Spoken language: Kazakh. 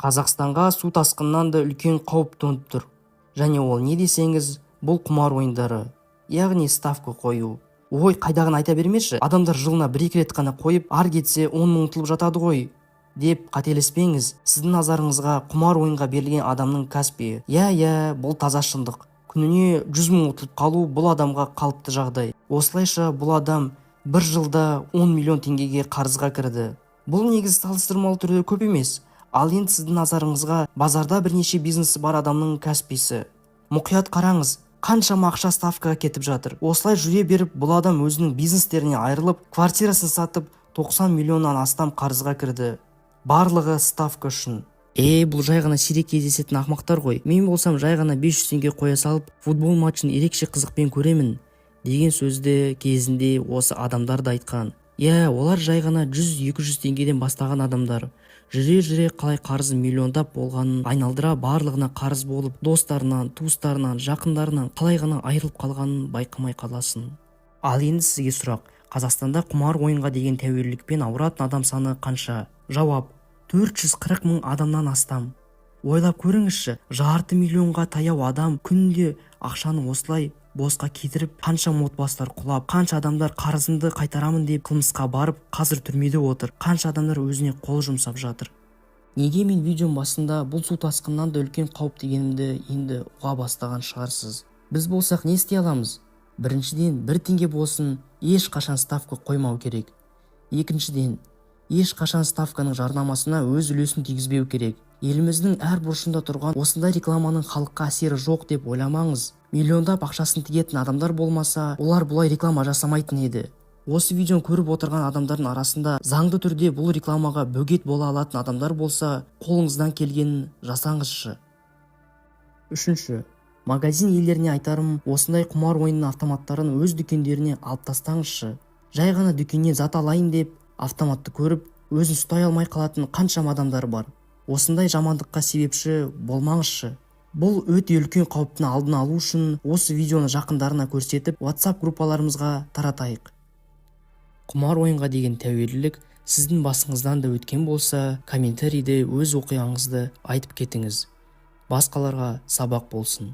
Қазақстанға су тасқынынан да үлкен қауіп төніп тұр. Және ол не десеңіз, бұл құмар ойындары, яғни ставка қою. Ой, қайдағын айта бермеші, адамдар жылына 1-2 рет қана қойып, ар кетсе 10 мың ұтылып жатады ғой деп қателеспеңіз. Сіздің назарыңызға құмар ойынға берілген адамның каспиі. Бұл таза шындық. Күніне 100 мың ұтылып қалу бұл адамға қалыпты жағдай. Осылайша бұл адам бір жылда 10 миллион теңгеге қарызға кірді. Бұл негізі салыстырмалы түрде көп емес. Ал енді сіздің назарыңызға базарда бірнеше бизнесі бар адамның касписі. Мұқият қараңыз, қаншама ақша ставкаға кетіп жатыр. Осылай жүре беріп, бұл адам өзінің бизнестеріне айырылып, квартирасын сатып, 90 миллионнан астам қарызға кірді. Барлығы ставка үшін. Бұл жай ғана сирек кездесетін ақымақтар ғой. Мен болсам жай ғана 500 теңге қоя салып, футбол матчын ерекше қызықпен көремін деген сөзді кезінде осы адамдар да айтқан. Олар жай ғана 100-200 теңгеден бастаған адамдар. Жүре қалай қарызы миллиондап болғанын айналдыра барлығына қарыз болып, достарынан, туыстарынан, жақындарынан қалай ғана айырылып қалғанын байқамай қаласын. Ал енді сізге сұрақ: Қазақстанда құмар ойынға деген тәуелділікпен ауыратын адам саны қанша? Жауап: 440 мың адамнан астам. Ойлап көріңізші, 500 миллионға таяу адам күнде ақшаны осылай босқа кетіріп, қаншама отбасылар құлап, қанша адамдар қарызымды қайтарамын деп қылмысқа барып, қазір түрмеде отыр. Қанша адамдар өзіне қол жұмсап жатыр. Неге мен видеом басында бұл су тасқынынан да үлкен қауіп дегенімді енді ұға бастаған шығарсыз? Біз болсақ не істей аламыз? Біріншіден, 1 теңге болсын ешқашан ставка қоймау керек. Екіншіден, ешқашан ставканың жарнамасына өз үлесін тигізбеу керек. Еліміздің әр бұрышында тұрған осындай рекламаның халыққа әсері жоқ деп ойламаңыз. Миллиондап ақшасын тігетін адамдар болмаса, олар бұлай реклама жасамайтын еді. Осы видеоны көріп отырған адамдардың арасында заңды түрде бұл рекламаға бөгет бола алатын адамдар болса, қолыңыздан келгенін жасаңызшы. Үшінші, магазин иелеріне айтарым, осындай құмар ойынның автоматтарын өз дүкендеріне алып тастаңызшы. Жай ғана дүкеннен зат алайын деп, автоматты көріп, өзін ұстай алмай қалатын қаншама адамдар бар. Осындай жамандыққа себепші болмаңызшы. Бұл өте үлкен қауіптің алдын алу үшін осы видеоны жақындарына көрсетіп, WhatsApp группаларымызға таратайық. Құмар ойынға деген тәуелділік сіздің басыңыздан да өткен болса, комментарийде өз оқиғаңызды айтып кетіңіз. Басқаларға сабақ болсын.